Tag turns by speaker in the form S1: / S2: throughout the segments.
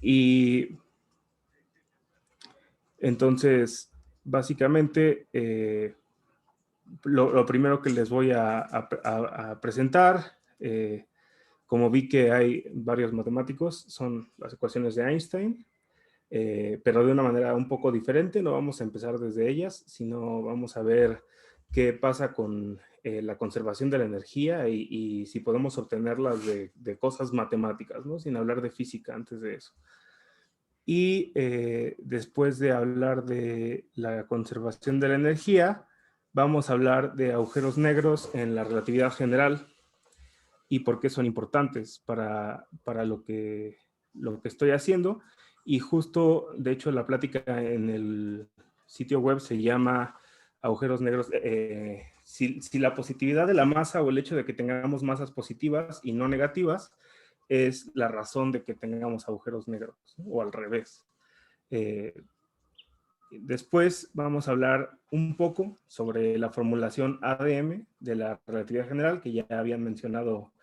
S1: Y entonces, básicamente, lo primero que les voy a presentar, como vi que hay varios matemáticos, son las ecuaciones de Einstein, pero de una manera un poco diferente. No vamos a empezar desde ellas, sino vamos a ver qué pasa con la conservación de la energía y si podemos obtenerlas de cosas matemáticas, ¿no? Sin hablar de física antes de eso. Y después de hablar de la conservación de la energía, vamos a hablar de agujeros negros en la relatividad general y por qué son importantes para lo que estoy haciendo. Y justo, de hecho, la plática en el sitio web se llama agujeros negros. Si la positividad de la masa o el hecho de que tengamos masas positivas y no negativas es la razón de que tengamos agujeros negros, ¿no? O al revés. Eh, Después vamos a hablar un poco sobre la formulación ADM de la relatividad general, que ya habían mencionado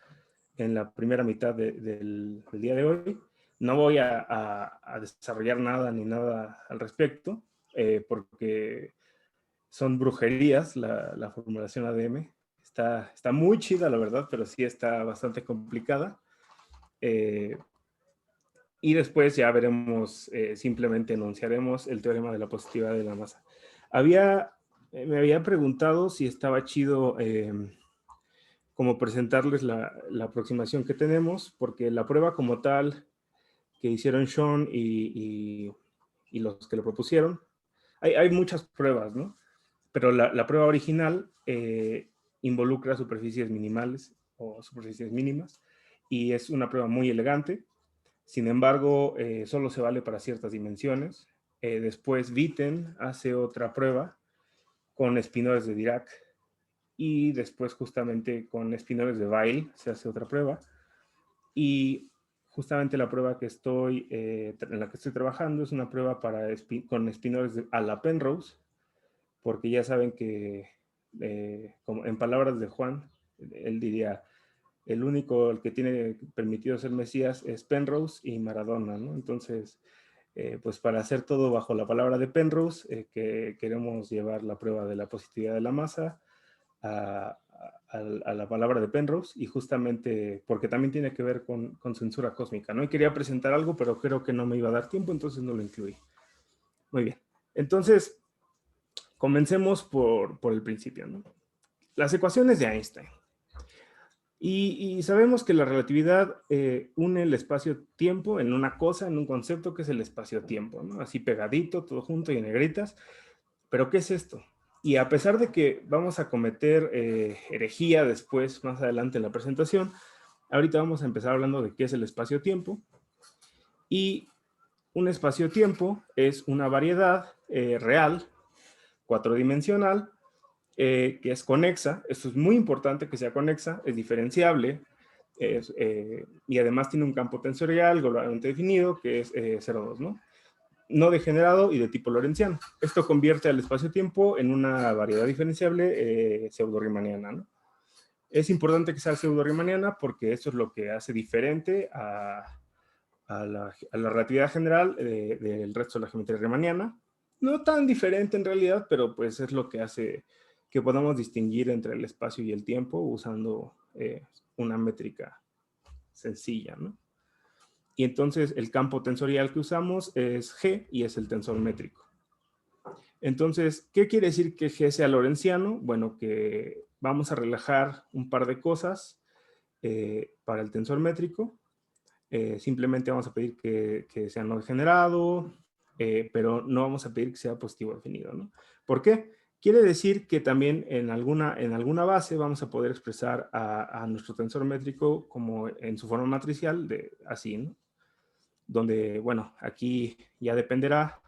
S1: en la primera mitad del día de hoy. No voy a desarrollar nada ni nada al respecto, porque son brujerías la formulación ADM. Está muy chida, la verdad, pero sí está bastante complicada. Y después ya veremos, simplemente enunciaremos el teorema de la positividad de la masa. Me había preguntado si estaba chido como presentarles la aproximación que tenemos, porque la prueba como tal que hicieron Sean y los que lo propusieron, hay muchas pruebas, ¿no? Pero la prueba original involucra superficies minimales o superficies mínimas y es una prueba muy elegante. Sin embargo, solo se vale para ciertas dimensiones. Después Witten hace otra prueba con espinores de Dirac y después justamente con espinores de Weyl se hace otra prueba. Y justamente la prueba en la que estoy trabajando es una prueba con espinores a la Penrose, porque ya saben que, como en palabras de Juan, él diría, el que tiene permitido ser Mesías es Penrose y Maradona, ¿no? Entonces, pues para hacer todo bajo la palabra de Penrose, que queremos llevar la prueba de la positividad de la masa a la palabra de Penrose, y justamente porque también tiene que ver con censura cósmica, ¿no? Y quería presentar algo, pero creo que no me iba a dar tiempo, entonces no lo incluí. Muy bien. Entonces, comencemos por el principio, ¿no? Las ecuaciones de Einstein. Y sabemos que la relatividad une el espacio-tiempo en una cosa, en un concepto que es el espacio-tiempo, ¿no? Así pegadito, todo junto y en negritas. ¿Pero qué es esto? Y a pesar de que vamos a cometer herejía después, más adelante en la presentación, ahorita vamos a empezar hablando de qué es el espacio-tiempo. Y un espacio-tiempo es una variedad real, cuatrodimensional, que es conexa. Esto es muy importante que sea conexa, es diferenciable, y además tiene un campo tensorial globalmente definido, que es 0,2, ¿no? No degenerado y de tipo lorentziano. Esto convierte al espacio-tiempo en una variedad diferenciable pseudo-riemanniana, ¿no? Es importante que sea pseudo-riemanniana porque eso es lo que hace diferente a la relatividad general del resto de la geometría riemanniana. No tan diferente en realidad, pero pues es lo que hace que podamos distinguir entre el espacio y el tiempo usando una métrica sencilla, ¿no? Y entonces el campo tensorial que usamos es G y es el tensor métrico. Entonces, ¿qué quiere decir que G sea lorentziano? Bueno, que vamos a relajar un par de cosas para el tensor métrico. Simplemente vamos a pedir que sea no degenerado, pero no vamos a pedir que sea positivo definido, ¿no? ¿Por qué? Quiere decir que también en alguna base vamos a poder expresar a nuestro tensor métrico como en su forma matricial, así, ¿no? Donde, bueno, aquí ya dependerá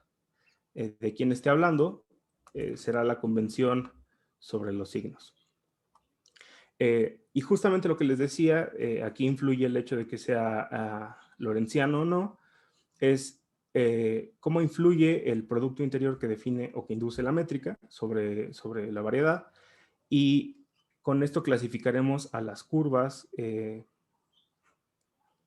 S1: de quién esté hablando, será la convención sobre los signos. Y justamente lo que les decía, aquí influye el hecho de que sea lorentziano o no, es cómo influye el producto interior que define o que induce la métrica sobre la variedad, y con esto clasificaremos a las curvas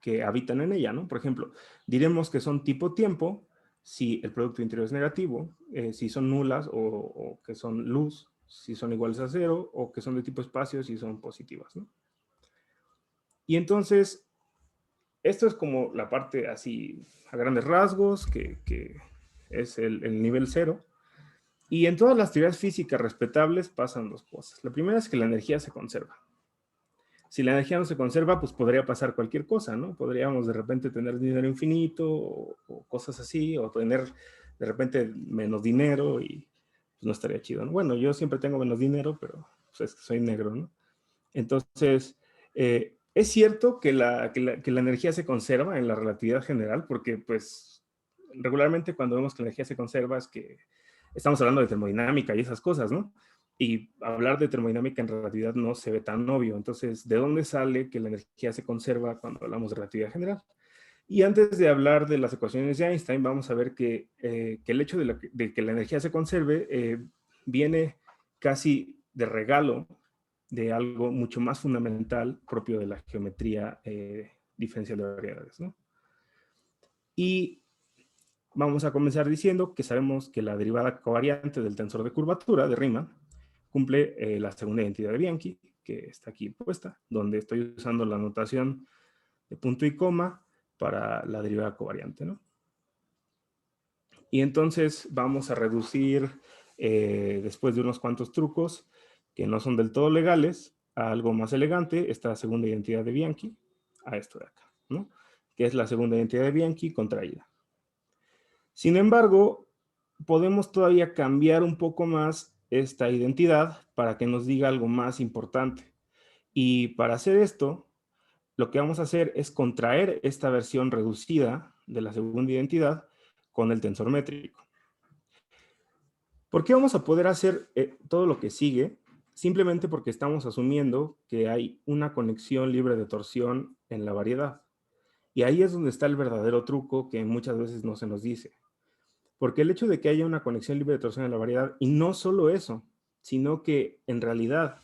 S1: que habitan en ella, ¿no? Por ejemplo, diremos que son tipo tiempo si el producto interior es negativo, si son nulas o que son luz, si son iguales a cero, o que son de tipo espacio si son positivas, ¿no? Y entonces, esto es como la parte así a grandes rasgos, que es el nivel cero. Y en todas las teorías físicas respetables pasan dos cosas. La primera es que la energía se conserva. Si la energía no se conserva, pues podría pasar cualquier cosa, ¿no? Podríamos de repente tener dinero infinito o cosas así, o tener de repente menos dinero y pues no estaría chido, ¿no? Bueno, yo siempre tengo menos dinero, pero pues es que soy negro, ¿no? Entonces, es cierto que la energía se conserva en la relatividad general, porque pues regularmente cuando vemos que la energía se conserva es que estamos hablando de termodinámica y esas cosas, ¿no? Y hablar de termodinámica en relatividad no se ve tan obvio. Entonces, ¿de dónde sale que la energía se conserva cuando hablamos de relatividad general? Y antes de hablar de las ecuaciones de Einstein, vamos a ver que el hecho de que la energía se conserve viene casi de regalo de algo mucho más fundamental propio de la geometría diferencial de variedades, ¿no? Y vamos a comenzar diciendo que sabemos que la derivada covariante del tensor de curvatura de Riemann cumple la segunda identidad de Bianchi, que está aquí puesta, donde estoy usando la notación de punto y coma para la derivada covariante, ¿no? Y entonces vamos a reducir, después de unos cuantos trucos que no son del todo legales, a algo más elegante, esta segunda identidad de Bianchi, a esto de acá, ¿no? Que es la segunda identidad de Bianchi contraída. Sin embargo, podemos todavía cambiar un poco más esta identidad para que nos diga algo más importante. Y para hacer esto, lo que vamos a hacer es contraer esta versión reducida de la segunda identidad con el tensor métrico. ¿Por qué vamos a poder hacer todo lo que sigue? Simplemente porque estamos asumiendo que hay una conexión libre de torsión en la variedad. Y ahí es donde está el verdadero truco que muchas veces no se nos dice. Porque el hecho de que haya una conexión libre de torsión en la variedad, y no solo eso, sino que en realidad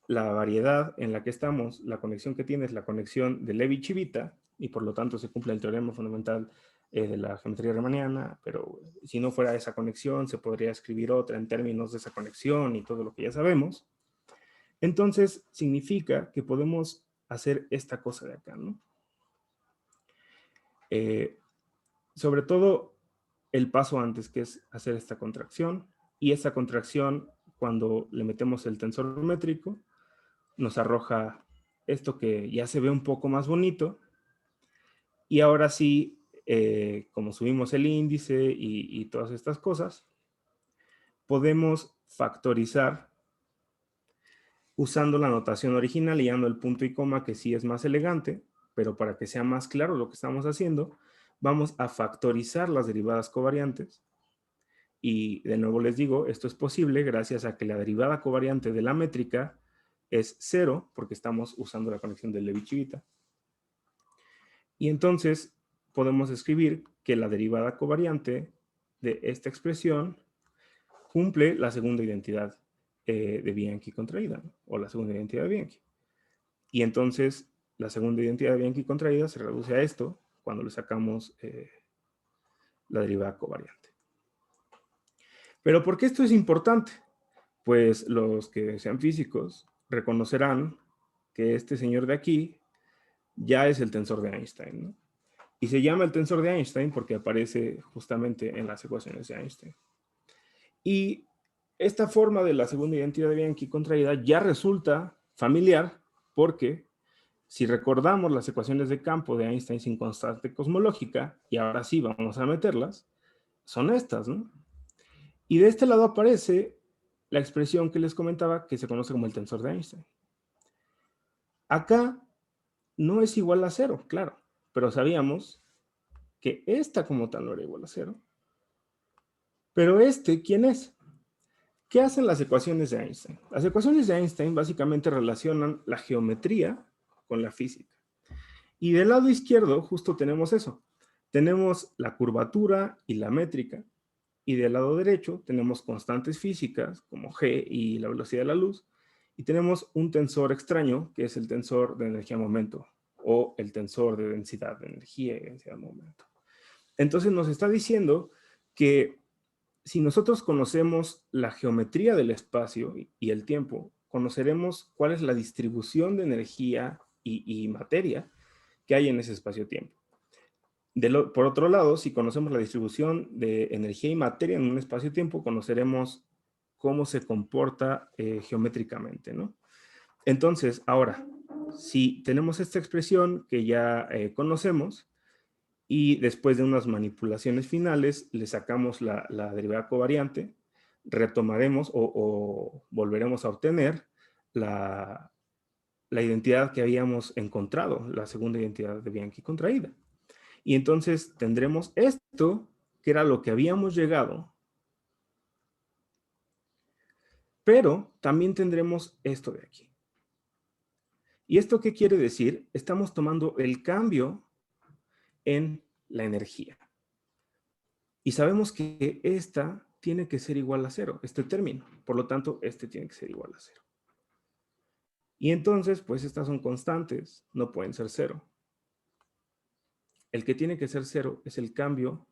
S1: la variedad en la que estamos, la conexión que tiene es la conexión de Levi-Civita, y por lo tanto se cumple el teorema fundamental de la geometría riemanniana, pero si no fuera esa conexión, se podría escribir otra en términos de esa conexión y todo lo que ya sabemos. Entonces, significa que podemos hacer esta cosa de acá, ¿no? Sobre todo, el paso antes, que es hacer esta contracción, y esta contracción, cuando le metemos el tensor métrico, nos arroja esto que ya se ve un poco más bonito, y ahora sí, como subimos el índice y todas estas cosas, podemos factorizar usando la notación original y dando el punto y coma, que sí es más elegante, pero para que sea más claro lo que estamos haciendo, vamos a factorizar las derivadas covariantes. Y de nuevo les digo, esto es posible gracias a que la derivada covariante de la métrica es 0, porque estamos usando la conexión de Levi-Civita. Y entonces podemos escribir que la derivada covariante de esta expresión cumple la segunda identidad de Bianchi contraída, ¿no? O la segunda identidad de Bianchi. Y entonces la segunda identidad de Bianchi contraída se reduce a esto cuando le sacamos la derivada covariante. Pero ¿por qué esto es importante? Pues los que sean físicos reconocerán que este señor de aquí ya es el tensor de Einstein, ¿no? Y se llama el tensor de Einstein porque aparece justamente en las ecuaciones de Einstein. Y esta forma de la segunda identidad de Bianchi contraída ya resulta familiar porque si recordamos las ecuaciones de campo de Einstein sin constante cosmológica, y ahora sí vamos a meterlas, son estas, ¿no? Y de este lado aparece la expresión que les comentaba que se conoce como el tensor de Einstein. Acá no es igual a 0, claro, pero sabíamos que esta como tal no era igual a 0. Pero ¿quién es? ¿Qué hacen las ecuaciones de Einstein? Las ecuaciones de Einstein básicamente relacionan la geometría con la física. Y del lado izquierdo justo tenemos eso. Tenemos la curvatura y la métrica. Y del lado derecho tenemos constantes físicas como G y la velocidad de la luz. Y tenemos un tensor extraño que es el tensor de energía-momento o el tensor de densidad de energía y densidad de momento. Entonces nos está diciendo que si nosotros conocemos la geometría del espacio y el tiempo, conoceremos cuál es la distribución de energía y materia que hay en ese espacio-tiempo. Por otro lado, si conocemos la distribución de energía y materia en un espacio-tiempo, conoceremos cómo se comporta geométricamente, ¿no? Entonces, ahora, si tenemos esta expresión que ya conocemos y después de unas manipulaciones finales le sacamos la derivada covariante, retomaremos o volveremos a obtener la identidad que habíamos encontrado, la segunda identidad de Bianchi contraída. Y entonces tendremos esto, que era lo que habíamos llegado, pero también tendremos esto de aquí. ¿Y esto qué quiere decir? Estamos tomando el cambio en la energía. Y sabemos que esta tiene que ser igual a cero, este término. Por lo tanto, este tiene que ser igual a cero. Y entonces, pues estas son constantes, no pueden ser cero. El que tiene que ser cero es el cambio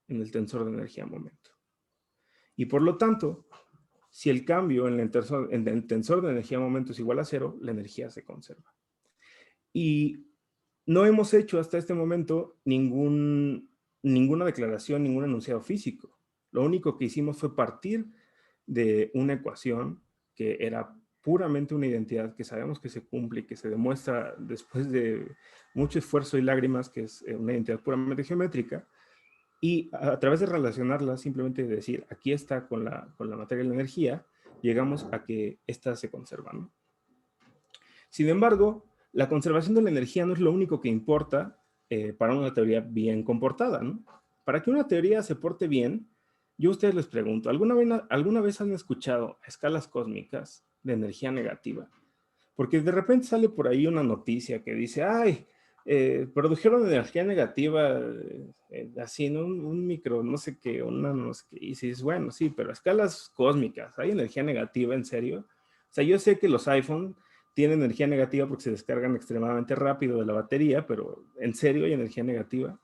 S1: en el tensor de energía-momento. Y por lo tanto, si el cambio en el tensor de energía-momento es igual a cero, la energía se conserva. Y no hemos hecho hasta este momento ninguna declaración, ningún enunciado físico. Lo único que hicimos fue partir de una ecuación que era puramente una identidad que sabemos que se cumple y que se demuestra después de mucho esfuerzo y lágrimas, que es una identidad puramente geométrica, y a través de relacionarla, simplemente de decir, aquí está con la materia y la energía, llegamos a que éstas se conservan, ¿no? Sin embargo, la conservación de la energía no es lo único que importa para una teoría bien comportada, ¿no? Para que una teoría se porte bien, yo a ustedes les pregunto, ¿alguna vez han escuchado escalas cósmicas de energía negativa? Porque de repente sale por ahí una noticia que dice, ay, produjeron energía negativa, así, ¿no? Un micro, no sé qué, una no sé qué. Y dices, bueno, sí, pero a escalas cósmicas, ¿hay energía negativa en serio? O sea, yo sé que los iPhone tienen energía negativa porque se descargan extremadamente rápido de la batería, pero ¿en serio hay energía negativa?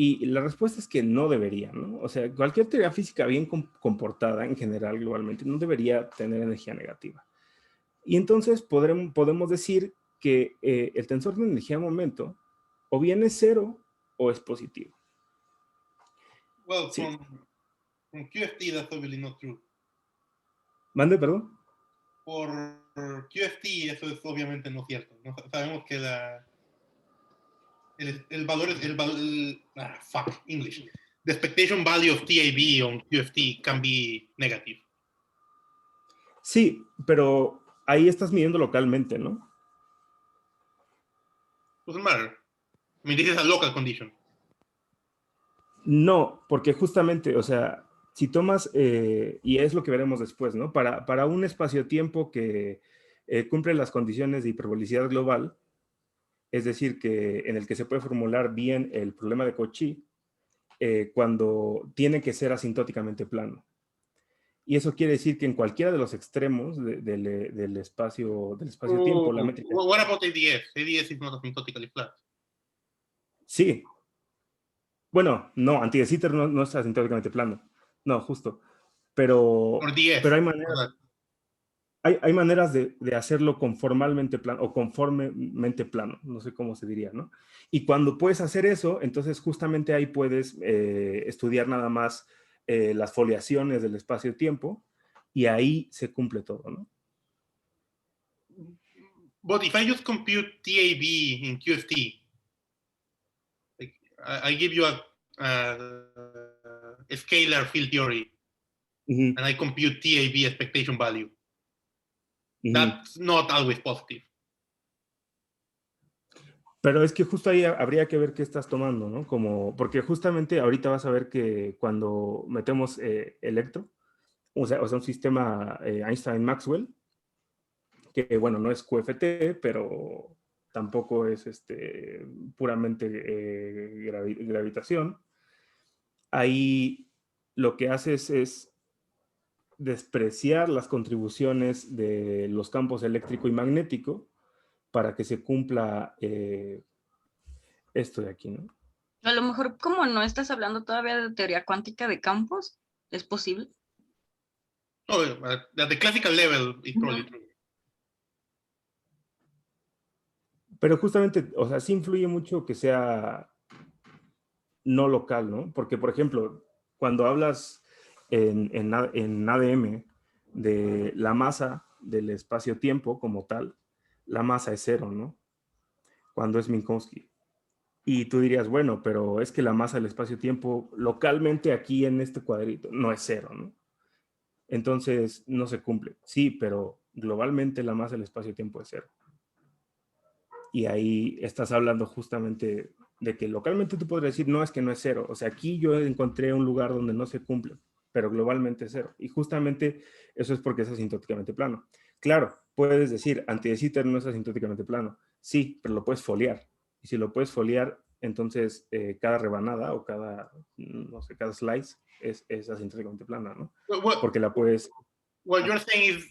S1: Y la respuesta es que no debería, ¿no? O sea, cualquier teoría física bien comportada en general, globalmente, no debería tener energía negativa. Y entonces podemos decir que el tensor de energía-momento o bien es cero o es positivo.
S2: Well,
S1: Sí.
S2: from QFT, that's obviously not true.
S1: ¿Mande, perdón?
S2: Por QFT, eso es obviamente no cierto. ¿No? Sabemos que el valor es fuck, English. The expectation value of TAB on QFT can be negative.
S1: Sí, pero ahí estás midiendo localmente, ¿no?
S2: Doesn't matter. I mean, this is a local condition.
S1: No, porque justamente, o sea, si tomas, y es lo que veremos después, ¿no? Para un espacio-tiempo que cumple las condiciones de hiperbolicidad global, es decir, que en el que se puede formular bien el problema de Cauchy, cuando tiene que ser asintóticamente plano. Y eso quiere decir que en cualquiera de los extremos del espacio-tiempo, la métrica...
S2: What about ADS? ADS is not asymptotically flat.
S1: Sí. Bueno, no, anti-de Sitter no es asintóticamente plano. No, justo. Pero hay maneras, hay maneras de hacerlo conformalmente plano o conformemente plano, no sé cómo se diría, ¿no? Y cuando puedes hacer eso, entonces justamente ahí puedes estudiar nada más las foliaciones del espacio-tiempo y ahí se cumple todo, ¿no?
S2: But if I just compute TAB in QFT, like, I give you a scalar field theory, and I compute TAB expectation value. That's not always positive.
S1: Pero es que justo ahí habría que ver qué estás tomando, ¿no? Porque justamente ahorita vas a ver que cuando metemos electro, o sea, un sistema Einstein-Maxwell, que bueno, no es QFT, pero tampoco es puramente gravitación. Ahí lo que haces es despreciar las contribuciones de los campos eléctrico y magnético para que se cumpla esto de aquí, ¿no?
S3: A lo mejor, como no estás hablando todavía de teoría cuántica de campos, ¿es posible?
S2: Oh, at the classical level, it's probably true.
S1: Pero justamente, o sea, sí influye mucho que sea no local, ¿no? Porque, por ejemplo, cuando hablas en ADM de la masa del espacio-tiempo como tal, la masa es cero, ¿no? Cuando es Minkowski. Y tú dirías, bueno, pero es que la masa del espacio-tiempo localmente aquí en este cuadrito no es cero, ¿no? Entonces no se cumple. Sí, pero globalmente la masa del espacio-tiempo es cero. Y ahí estás hablando justamente de que localmente tú podrías decir, no, es que no es cero. O sea, aquí yo encontré un lugar donde no se cumple, pero globalmente es cero. Y justamente eso es porque es asintóticamente plano. Claro, puedes decir, anti de Sitter no es asintóticamente plano. Sí, pero lo puedes foliar. Y si lo puedes foliar, entonces cada rebanada o cada, no sé, cada slice es asintóticamente plana, ¿no? Porque la puedes...
S2: What you're saying is,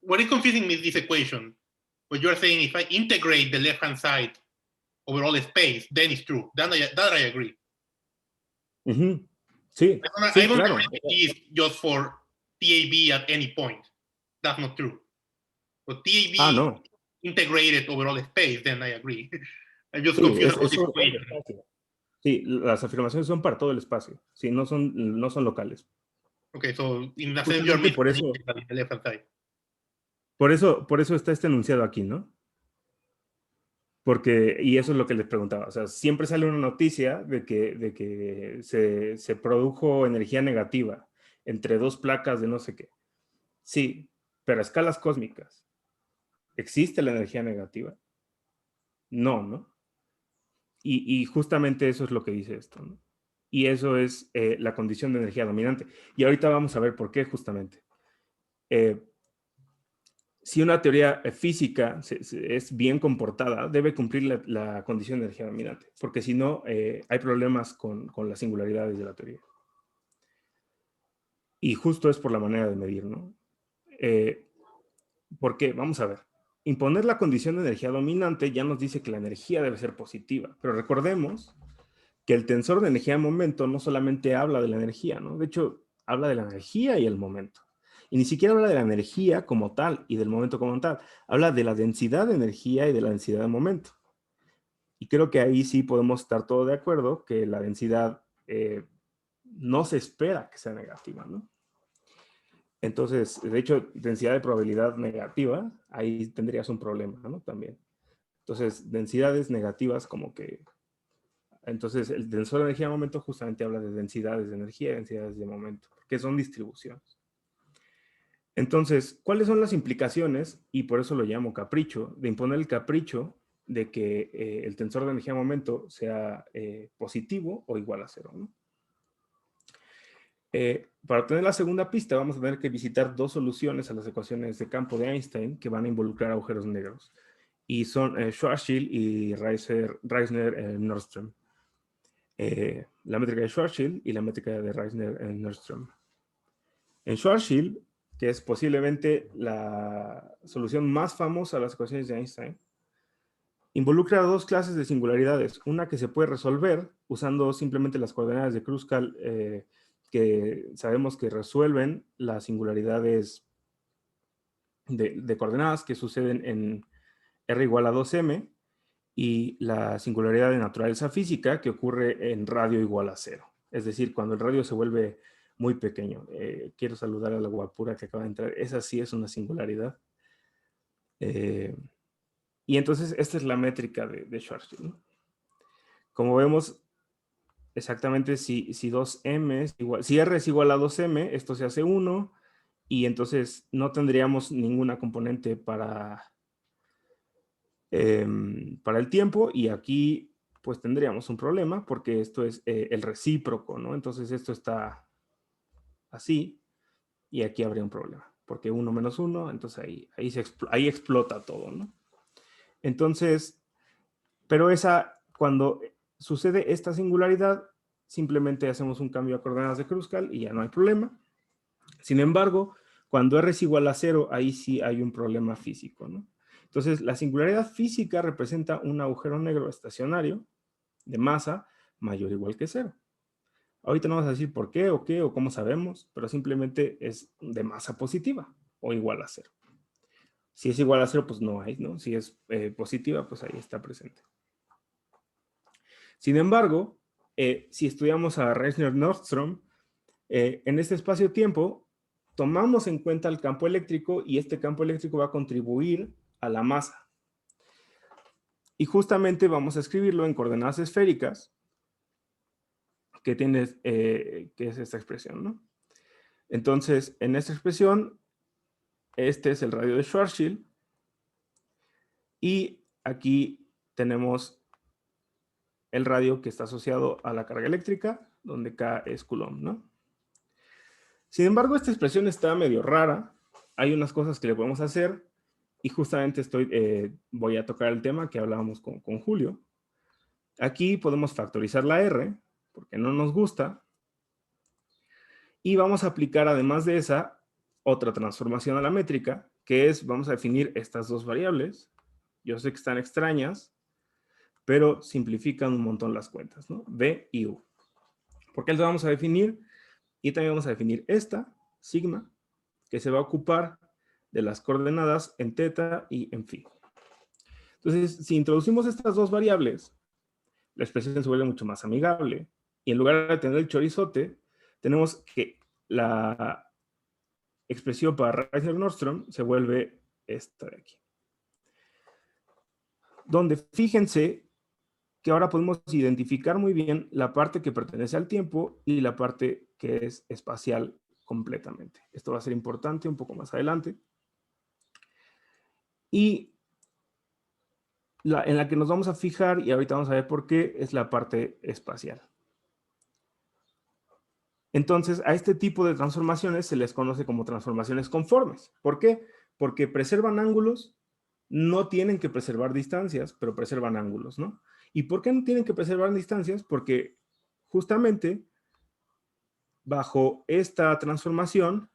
S2: what is confusing me is this equation. What you're saying, if I integrate the left-hand side over all the space, then it's true. That I agree.
S1: Uh-huh. Sí,
S2: I don't
S1: claro.
S2: agree it is just for TAB at any point. That's not true. But TAB
S1: No.
S2: integrated over all the space, then I agree. I'm just
S1: Sí,
S2: confused about
S1: es
S2: this
S1: sobre todo el
S2: equation.
S1: espacio. Sí, las afirmaciones son para todo el espacio. Sí, no son locales.
S2: Okay, so in a sense you're
S1: Justamente
S2: missing
S1: por
S2: the
S1: eso,
S2: left-hand side.
S1: por eso está este enunciado aquí, ¿no? Porque, y eso es lo que les preguntaba, o sea, siempre sale una noticia de que se produjo energía negativa entre dos placas de no sé qué. Sí, pero a escalas cósmicas. ¿Existe la energía negativa? No, ¿no? Y justamente eso es lo que dice esto, ¿no? Y eso es la condición de energía dominante. Y ahorita vamos a ver por qué justamente. Si una teoría física es bien comportada, debe cumplir la condición de energía dominante, porque si no, hay problemas con las singularidades de la teoría. Y justo es por la manera de medir, ¿no? ¿Por qué? Vamos a ver. Imponer la condición de energía dominante ya nos dice que la energía debe ser positiva, pero recordemos que el tensor de energía de momento no solamente habla de la energía, ¿no? De hecho, habla de la energía y el momento. Y ni siquiera habla de la energía como tal y del momento como tal. Habla de la densidad de energía y de la densidad de momento. Y creo que ahí sí podemos estar todos de acuerdo que la densidad no se espera que sea negativa, ¿no? Entonces, de hecho, densidad de probabilidad negativa, ahí tendrías un problema, ¿no? También. Entonces, densidades negativas como que... Entonces, el tensor de energía de momento justamente habla de densidades de energía y densidades de momento, que son distribuciones. Entonces, ¿cuáles son las implicaciones? Y por eso lo llamo capricho, de imponer el capricho de que el tensor de energía de momento sea positivo o igual a cero, ¿no? Para obtener la segunda pista vamos a tener que visitar dos soluciones a las ecuaciones de campo de Einstein que van a involucrar agujeros negros. Y son Schwarzschild y Reisner-Nordström. La métrica de Schwarzschild y la métrica de Reisner-Nordström. En Schwarzschild, que es posiblemente la solución más famosa a las ecuaciones de Einstein, involucra dos clases de singularidades. Una que se puede resolver usando simplemente las coordenadas de Kruskal que sabemos que resuelven las singularidades de coordenadas que suceden en R igual a 2m y la singularidad de naturaleza física que ocurre en radio igual a 0. Es decir, cuando el radio se vuelve muy pequeño. Quiero saludar a la guapura que acaba de entrar. Esa sí es una singularidad. Y entonces esta es la métrica de Schwarzschild, ¿no? Como vemos, exactamente si 2m es igual, si R es igual a 2m, esto se hace 1 y entonces no tendríamos ninguna componente para el tiempo y aquí pues tendríamos un problema porque esto es el recíproco, ¿no? Entonces esto está así y aquí habría un problema porque 1 menos 1, entonces ahí explota todo, ¿no? Entonces, pero cuando sucede esta singularidad, simplemente hacemos un cambio a coordenadas de Kruskal y ya no hay problema. Sin embargo, cuando R es igual a 0, ahí sí hay un problema físico, ¿no? Entonces, la singularidad física representa un agujero negro estacionario de masa mayor o igual que 0. Ahorita no vamos a decir por qué o cómo sabemos, pero simplemente es de masa positiva o igual a 0. Si es igual a 0, pues no hay, ¿no? Si es positiva, pues ahí está presente. Sin embargo, si estudiamos a Reissner-Nordström, en este espacio-tiempo tomamos en cuenta el campo eléctrico y este campo eléctrico va a contribuir a la masa. Y justamente vamos a escribirlo en coordenadas esféricas, que es esta expresión, ¿no? Entonces, en esta expresión, este es el radio de Schwarzschild, y aquí tenemos el radio que está asociado a la carga eléctrica, donde K es Coulomb, ¿no? Sin embargo, esta expresión está medio rara. Hay unas cosas que le podemos hacer, y justamente voy a tocar el tema que hablábamos con Julio. Aquí podemos factorizar la R, porque no nos gusta, y vamos a aplicar además de esa otra transformación a la métrica, que es, vamos a definir estas dos variables. Yo sé que están extrañas, pero simplifican un montón las cuentas, ¿no? B y U. ¿Por qué las vamos a definir? Y también vamos a definir esta, sigma, que se va a ocupar de las coordenadas en teta y en phi. Entonces, si introducimos estas dos variables, la expresión se vuelve mucho más amigable, y en lugar de tener el chorizote, tenemos que la expresión para Reissner-Nordström se vuelve esta de aquí. Donde fíjense que ahora podemos identificar muy bien la parte que pertenece al tiempo y la parte que es espacial completamente. Esto va a ser importante un poco más adelante. Y en la que nos vamos a fijar, y ahorita vamos a ver por qué, es la parte espacial. Entonces, a este tipo de transformaciones se les conoce como transformaciones conformes. ¿Por qué? Porque preservan ángulos, no tienen que preservar distancias, pero preservan ángulos, ¿no? ¿Y por qué no tienen que preservar distancias? Porque justamente bajo esta transformación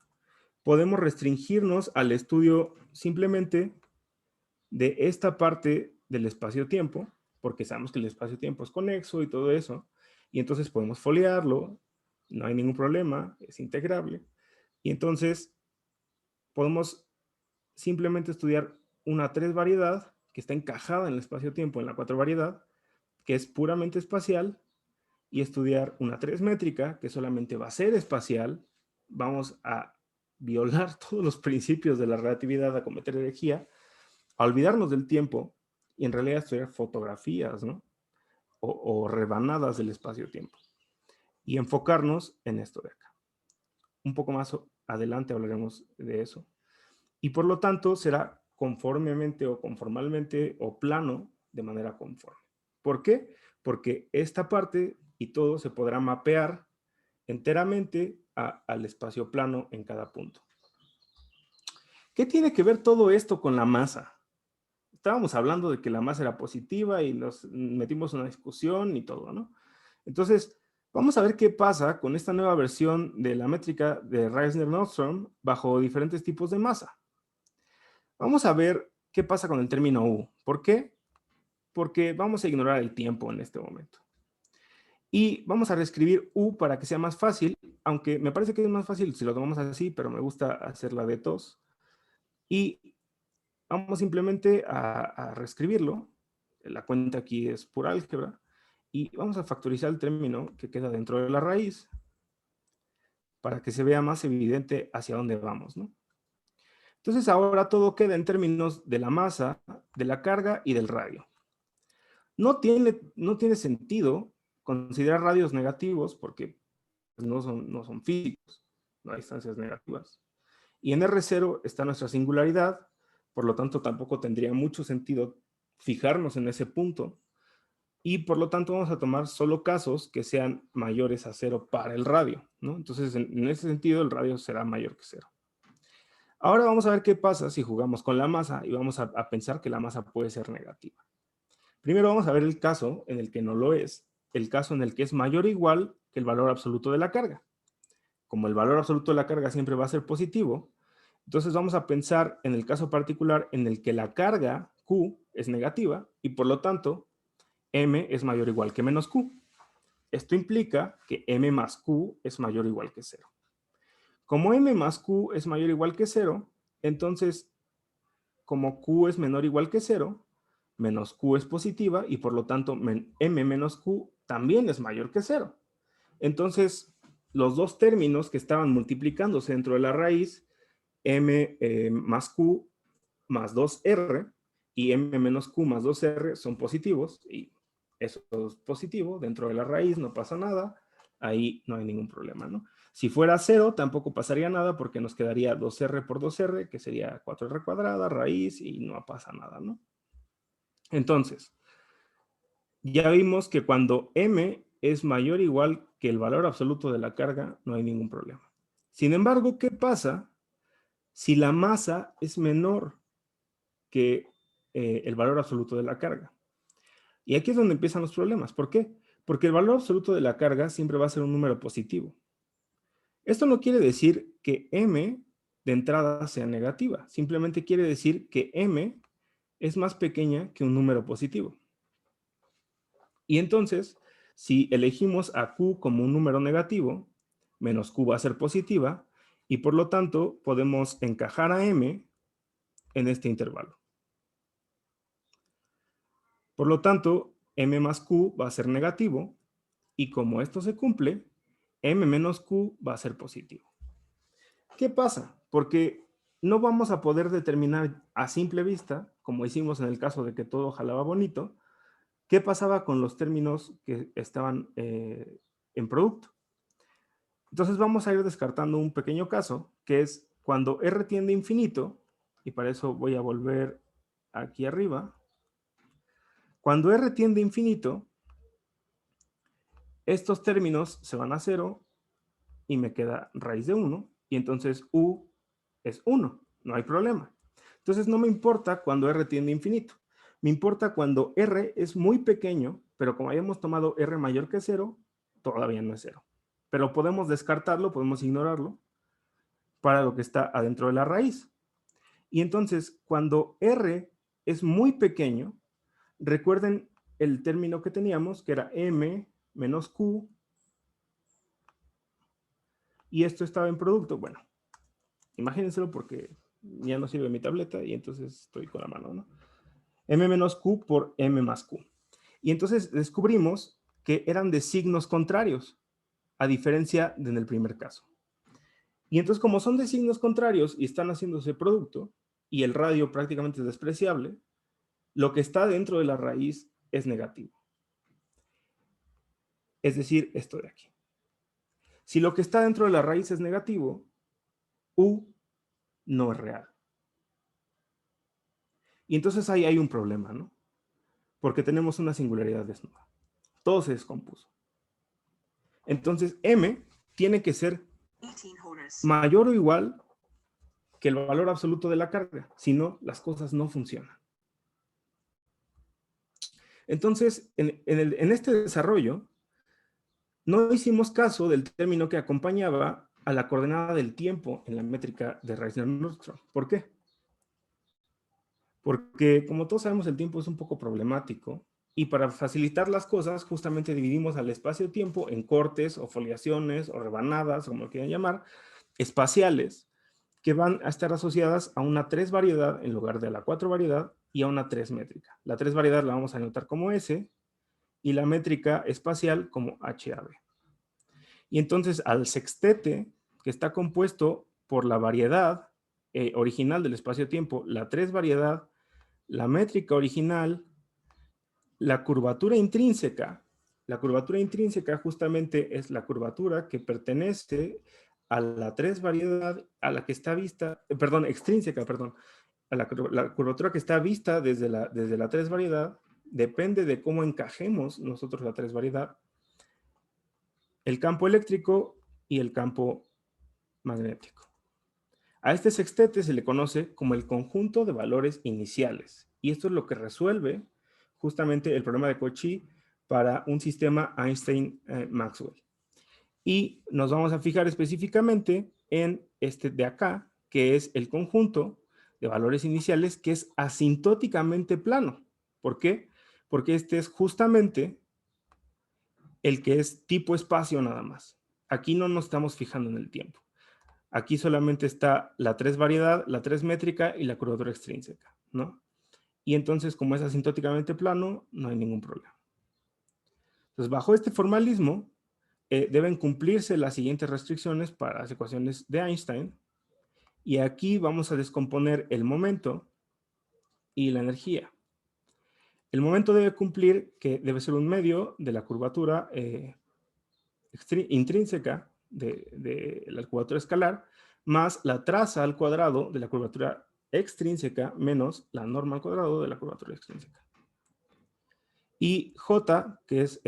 S1: podemos restringirnos al estudio simplemente de esta parte del espacio-tiempo, porque sabemos que el espacio-tiempo es conexo y todo eso, y entonces podemos foliarlo, no hay ningún problema, es integrable, y entonces podemos simplemente estudiar una 3 variedad que está encajada en el espacio-tiempo en la 4 variedad, que es puramente espacial, y estudiar una 3 métrica que solamente va a ser espacial. Vamos a violar todos los principios de la relatividad, a cometer herejía, a olvidarnos del tiempo y en realidad estudiar fotografías, ¿no? O rebanadas del espacio-tiempo. Y enfocarnos en esto de acá. Un poco más adelante hablaremos de eso. Y por lo tanto será conformemente o conformalmente o plano de manera conforme. ¿Por qué? Porque esta parte y todo se podrá mapear enteramente al espacio plano en cada punto. ¿Qué tiene que ver todo esto con la masa? Estábamos hablando de que la masa era positiva y nos metimos en una discusión y todo, ¿no? Entonces, vamos a ver qué pasa con esta nueva versión de la métrica de Reissner-Nordström bajo diferentes tipos de masa. Vamos a ver qué pasa con el término U. ¿Por qué? Porque vamos a ignorar el tiempo en este momento. Y vamos a reescribir U para que sea más fácil, aunque me parece que es más fácil si lo tomamos así, pero me gusta hacerla de tos. Y vamos simplemente a reescribirlo. La cuenta aquí es pura álgebra. Y vamos a factorizar el término que queda dentro de la raíz para que se vea más evidente hacia dónde vamos, ¿no? Entonces ahora todo queda en términos de la masa, de la carga y del radio. No tiene sentido considerar radios negativos porque no son físicos, no hay distancias negativas. Y en R0 está nuestra singularidad, por lo tanto tampoco tendría mucho sentido fijarnos en ese punto, y por lo tanto vamos a tomar solo casos que sean mayores a 0 para el radio, ¿no? Entonces en ese sentido el radio será mayor que 0. Ahora vamos a ver qué pasa si jugamos con la masa y vamos a pensar que la masa puede ser negativa. Primero vamos a ver el caso en el que no lo es, el caso en el que es mayor o igual que el valor absoluto de la carga. Como el valor absoluto de la carga siempre va a ser positivo, Entonces vamos a pensar en el caso particular en el que la carga Q es negativa y por lo tanto M es mayor o igual que menos Q. Esto implica que M más Q es mayor o igual que 0. Como M más Q es mayor o igual que 0, entonces como Q es menor o igual que 0, menos Q es positiva y por lo tanto M menos Q también es mayor que 0. Entonces, los dos términos que estaban multiplicándose dentro de la raíz, M más Q más 2R y M menos Q más 2R son positivos y eso es positivo dentro de la raíz, no pasa nada, ahí no hay ningún problema, ¿no? Si fuera 0, tampoco pasaría nada porque nos quedaría 2R por 2R, que sería 4R cuadrada, raíz, y no pasa nada, ¿no? Entonces, ya vimos que cuando M es mayor o igual que el valor absoluto de la carga, no hay ningún problema. Sin embargo, ¿qué pasa si la masa es menor que el valor absoluto de la carga? Y aquí es donde empiezan los problemas. ¿Por qué? Porque el valor absoluto de la carga siempre va a ser un número positivo. Esto no quiere decir que M de entrada sea negativa. Simplemente quiere decir que M es más pequeña que un número positivo. Y entonces, si elegimos a Q como un número negativo, menos Q va a ser positiva, y por lo tanto podemos encajar a M en este intervalo. Por lo tanto, M más Q va a ser negativo, y como esto se cumple, M menos Q va a ser positivo. ¿Qué pasa? Porque no vamos a poder determinar a simple vista, como hicimos en el caso de que todo jalaba bonito, qué pasaba con los términos que estaban en producto. Entonces vamos a ir descartando un pequeño caso, que es cuando R tiende a infinito, y para eso voy a volver aquí arriba. Cuando R tiende a infinito, estos términos se van a 0 y me queda raíz de 1, y entonces U es 1, no hay problema. Entonces no me importa cuando R tiende a infinito, me importa cuando R es muy pequeño, pero como hayamos tomado R mayor que 0, todavía no es 0. Pero podemos descartarlo, podemos ignorarlo para lo que está adentro de la raíz. Y entonces, cuando R es muy pequeño, recuerden el término que teníamos, que era M menos Q, y esto estaba en producto. Bueno, imagínenselo porque ya no sirve mi tableta y entonces estoy con la mano, ¿no? M menos Q por M más Q. Y entonces descubrimos que eran de signos contrarios, a diferencia de en el primer caso. Y entonces, como son de signos contrarios y están haciéndose producto, y el radio prácticamente es despreciable, lo que está dentro de la raíz es negativo. Es decir, esto de aquí. Si lo que está dentro de la raíz es negativo, U no es real. Y entonces ahí hay un problema, ¿no? Porque tenemos una singularidad desnuda. Todo se descompuso. Entonces, M tiene que ser mayor o igual que el valor absoluto de la carga. Si no, las cosas no funcionan. Entonces, en este desarrollo, no hicimos caso del término que acompañaba a la coordenada del tiempo en la métrica de Reisner-Nordström. ¿Por qué? Porque, como todos sabemos, el tiempo es un poco problemático y para facilitar las cosas, justamente dividimos al espacio-tiempo en cortes o foliaciones o rebanadas, como lo quieran llamar, espaciales, que van a estar asociadas a una 3 variedad en lugar de la 4 variedad y a una 3 métrica. La 3 variedad la vamos a anotar como S y la métrica espacial como HAB. Y entonces al sextete, que está compuesto por la variedad original del espacio-tiempo, la 3 variedad, la métrica original, la curvatura intrínseca justamente es la curvatura que pertenece a la 3 variedad, a la que está vista, extrínseca, a la curvatura que está vista desde la 3 variedad, depende de cómo encajemos nosotros la 3 variedad, el campo eléctrico y el campo magnético. A este sextete se le conoce como el conjunto de valores iniciales, y esto es lo que resuelve justamente el problema de Cauchy para un sistema Einstein-Maxwell. Y nos vamos a fijar específicamente en este de acá, que es el conjunto de valores iniciales que es asintóticamente plano. ¿Por qué? Porque este es justamente el que es tipo espacio nada más. Aquí no nos estamos fijando en el tiempo. Aquí solamente está la 3 variedad, la 3 métrica y la curvatura extrínseca, ¿no? Y entonces, como es asintóticamente plano, no hay ningún problema. Entonces, bajo este formalismo, deben cumplirse las siguientes restricciones para las ecuaciones de Einstein. Y aquí vamos a descomponer el momento y la energía. El momento debe cumplir que debe ser un medio de la curvatura intrínseca de la curvatura escalar, más la traza al cuadrado de la curvatura extrínseca menos la norma al cuadrado de la curvatura extrínseca. Y J, que es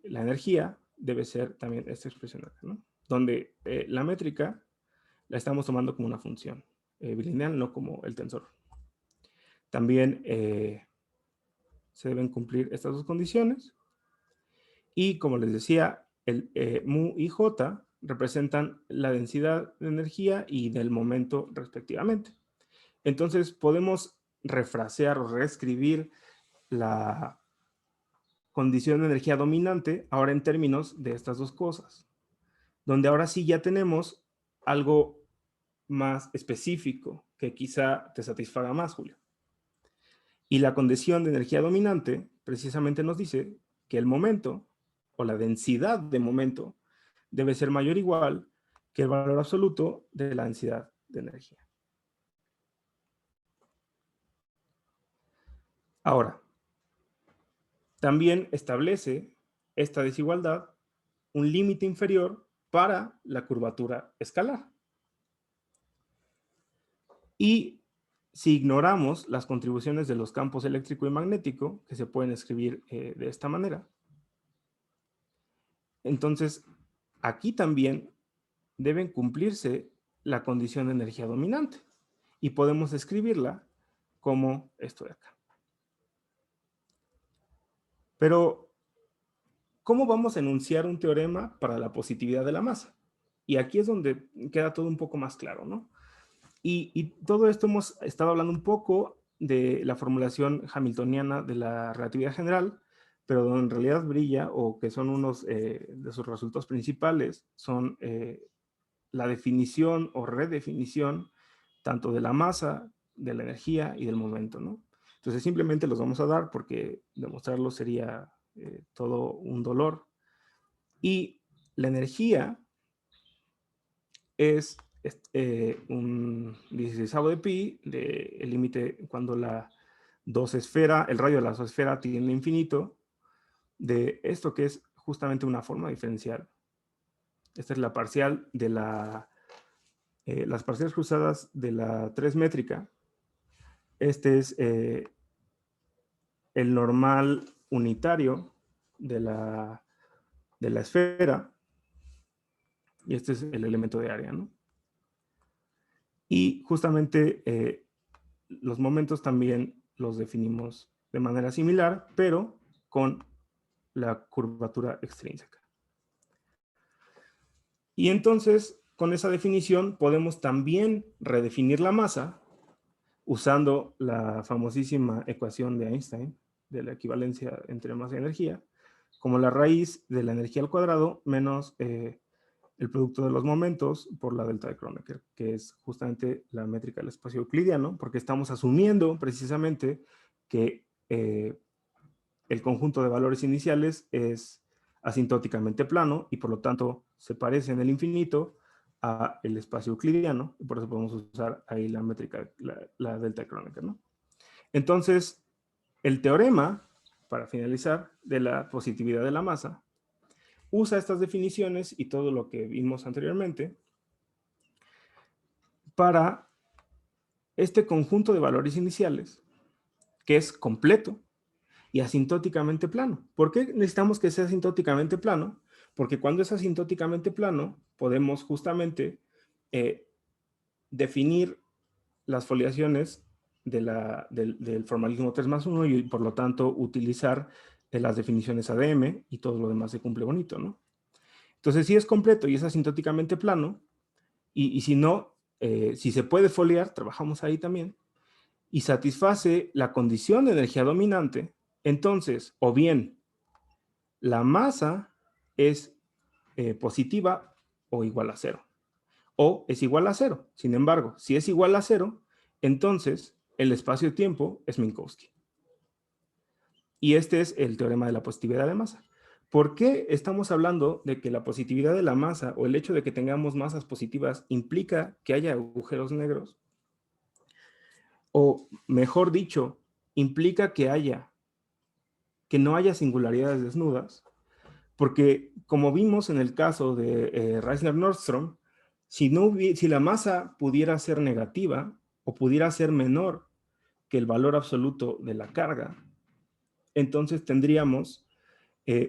S1: la energía, debe ser también esta expresión acá, ¿no? Donde la métrica la estamos tomando como una función bilineal, no como el tensor. También se deben cumplir estas dos condiciones. Y como les decía, el mu y J representan la densidad de energía y del momento respectivamente. Entonces podemos refrasear o reescribir la condición de energía dominante ahora en términos de estas dos cosas, donde ahora sí ya tenemos algo más específico que quizá te satisfaga más, Julio. Y la condición de energía dominante precisamente nos dice que el momento o la densidad de momento debe ser mayor o igual que el valor absoluto de la densidad de energía. Ahora, también establece esta desigualdad un límite inferior para la curvatura escalar. Y si ignoramos las contribuciones de los campos eléctrico y magnético, que se pueden escribir de esta manera, entonces aquí también deben cumplirse la condición de energía dominante. Y podemos escribirla como esto de acá. Pero, ¿cómo vamos a enunciar un teorema para la positividad de la masa? Y aquí es donde queda todo un poco más claro, ¿no? Y todo esto hemos estado hablando un poco de la formulación hamiltoniana de la relatividad general, pero donde en realidad brilla, o que son unos de sus resultados principales, son la definición o redefinición tanto de la masa, de la energía y del momento, ¿no? Entonces simplemente los vamos a dar porque demostrarlo sería todo un dolor. Y la energía es un 16avo de pi, el límite cuando la esfera, el radio de la esfera tiende a infinito, de esto que es justamente una forma diferencial. Esta es la parcial de las parciales cruzadas de la 3 métrica. Este es el normal unitario de la esfera. Y este es el elemento de área, ¿no? Y justamente los momentos también los definimos de manera similar, pero con la curvatura extrínseca. Y entonces, con esa definición, podemos también redefinir la masa usando la famosísima ecuación de Einstein, de la equivalencia entre masa y energía, como la raíz de la energía al cuadrado menos el producto de los momentos por la delta de Kronecker, que es justamente la métrica del espacio euclidiano, porque estamos asumiendo precisamente que el conjunto de valores iniciales es asintóticamente plano y por lo tanto se parece en el infinito a el espacio euclidiano, y por eso podemos usar ahí la métrica, la delta de Kronecker, ¿no? Entonces, el teorema, para finalizar, de la positividad de la masa, usa estas definiciones y todo lo que vimos anteriormente para este conjunto de valores iniciales que es completo y asintóticamente plano. ¿Por qué necesitamos que sea asintóticamente plano? Porque cuando es asintóticamente plano podemos justamente definir las foliaciones del formalismo 3+1 y por lo tanto utilizar las definiciones ADM y todo lo demás se cumple bonito, ¿no? Entonces, si es completo y es asintóticamente plano, y si no, si se puede foliar, trabajamos ahí también, y satisface la condición de energía dominante, entonces, o bien la masa es positiva o igual a cero, o es igual a cero. Sin embargo, si es igual a cero, entonces el espacio-tiempo es Minkowski. Y este es el teorema de la positividad de masa. ¿Por qué estamos hablando de que la positividad de la masa o el hecho de que tengamos masas positivas implica que haya agujeros negros? O mejor dicho, implica que no haya singularidades desnudas, porque como vimos en el caso de Reissner-Nordström, si la masa pudiera ser negativa o pudiera ser menor que el valor absoluto de la carga, entonces tendríamos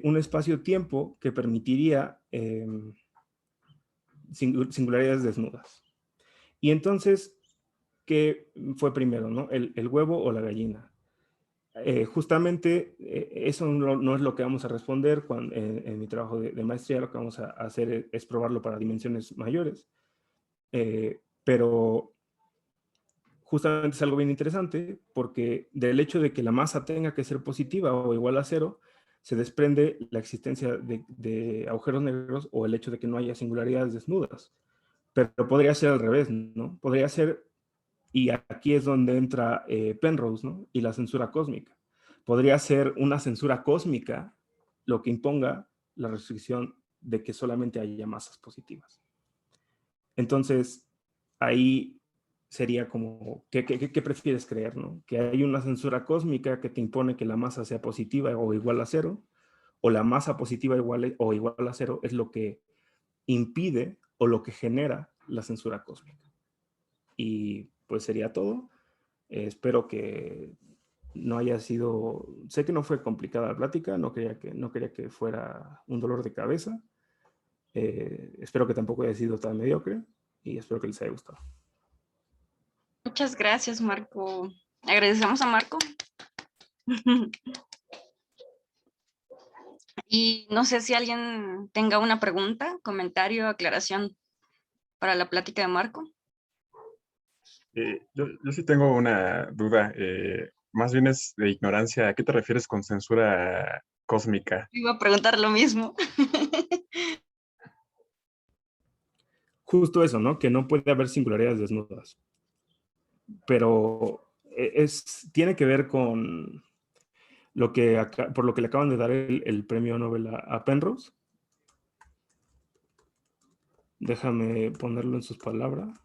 S1: un espacio-tiempo que permitiría singularidades desnudas. Y entonces, ¿qué fue primero, no? ¿El huevo o la gallina? Justamente eso no es lo que vamos a responder en mi trabajo de maestría. Lo que vamos a hacer es probarlo para dimensiones mayores. Pero justamente es algo bien interesante porque del hecho de que la masa tenga que ser positiva o igual a cero, se desprende la existencia de agujeros negros o el hecho de que no haya singularidades desnudas. Pero podría ser al revés, ¿no? Podría ser, y aquí es donde entra Penrose, ¿no? Y la censura cósmica. Podría ser una censura cósmica lo que imponga la restricción de que solamente haya masas positivas. Entonces, ahí sería como, ¿qué prefieres creer, no? ¿Que hay una censura cósmica que te impone que la masa sea positiva o igual a cero? ¿O la masa positiva o igual a cero es lo que impide o lo que genera la censura cósmica? Y pues sería todo. Espero que no haya sido, sé que no fue complicada la plática, no quería que fuera un dolor de cabeza. Espero que tampoco haya sido tan mediocre y espero que les haya gustado.
S3: Muchas gracias, Marco. Agradecemos a Marco. Y no sé si alguien tenga una pregunta, comentario, aclaración para la plática de Marco.
S4: Yo sí tengo una duda, más bien es de ignorancia. ¿A qué te refieres con censura cósmica?
S3: Iba a preguntar lo mismo.
S1: Justo eso, ¿no? Que no puede haber singularidades desnudas. Pero tiene que ver con por lo que le acaban de dar el premio Nobel a Penrose. Déjame ponerlo en sus palabras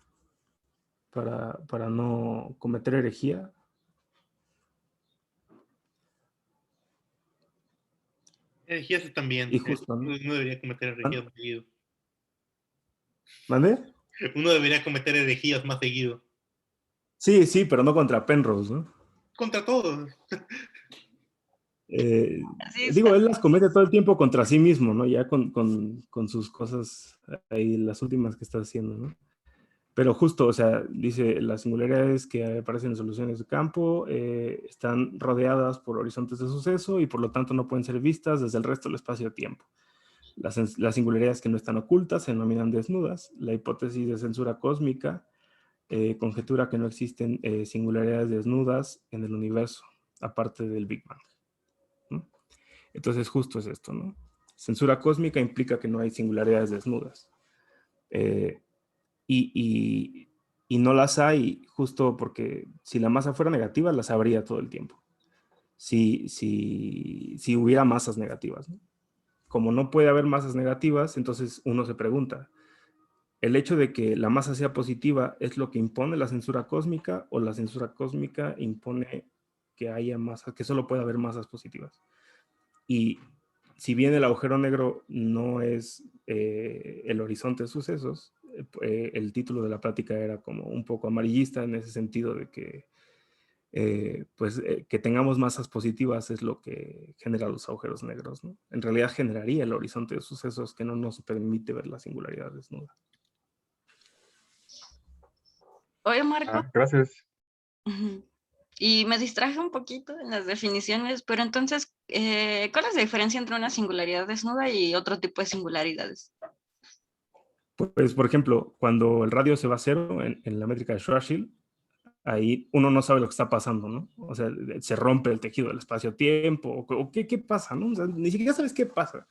S1: para no cometer herejía.
S2: Herejías también.
S1: Y justo, ¿no?
S2: Uno debería cometer herejías más seguido.
S1: ¿Mande?
S2: Uno debería cometer herejías más seguido.
S1: Sí, pero no contra Penrose, ¿no?
S2: Contra todos.
S1: Digo, él las comete todo el tiempo contra sí mismo, ¿no? Ya con sus cosas ahí, las últimas que está haciendo, ¿no? Pero justo, o sea, dice, las singularidades que aparecen en soluciones de campo están rodeadas por horizontes de suceso y por lo tanto no pueden ser vistas desde el resto del espacio-tiempo. Las singularidades que no están ocultas se denominan desnudas. La hipótesis de censura cósmica conjetura que no existen singularidades desnudas en el universo, aparte del Big Bang, ¿no? Entonces justo es esto, ¿no? Censura cósmica implica que no hay singularidades desnudas. Y no las hay justo porque si la masa fuera negativa, las habría todo el tiempo. Si hubiera masas negativas, ¿no? Como no puede haber masas negativas, entonces uno se pregunta, ¿el hecho de que la masa sea positiva es lo que impone la censura cósmica o la censura cósmica impone que haya masas, que solo pueda haber masas positivas? Y si bien el agujero negro no es el horizonte de sucesos, el título de la plática era como un poco amarillista en ese sentido de que que tengamos masas positivas es lo que genera los agujeros negros, ¿no? En realidad generaría el horizonte de sucesos que no nos permite ver la singularidad desnuda.
S3: Oye, Marco.
S4: Gracias.
S3: Y me distraje un poquito en las definiciones, pero entonces, ¿cuál es la diferencia entre una singularidad desnuda y otro tipo de singularidades?
S1: Pues, por ejemplo, cuando el radio se va a cero en la métrica de Schwarzschild, ahí uno no sabe lo que está pasando, ¿no? O sea, se rompe el tejido del espacio-tiempo, o qué pasa, ¿no? O sea, ni siquiera sabes qué pasa.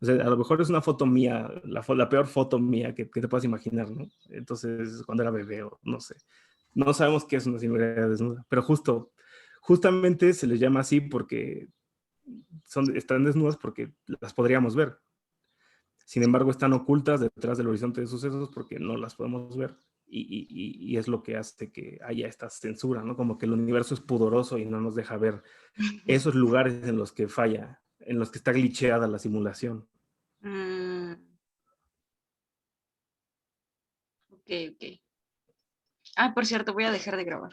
S1: O sea, a lo mejor es una foto mía, la peor foto mía que te puedas imaginar, ¿no? Entonces, cuando era bebé o no sé. No sabemos qué es una singularidad desnuda, pero justamente se les llama así porque están desnudas porque las podríamos ver. Sin embargo, están ocultas detrás del horizonte de sucesos porque no las podemos ver. Y es lo que hace que haya esta censura, ¿no? Como que el universo es pudoroso y no nos deja ver esos lugares en los que falla, en los que está glitcheada la simulación.
S3: Mm, ok, ok. Ah, por cierto, voy a dejar de grabar.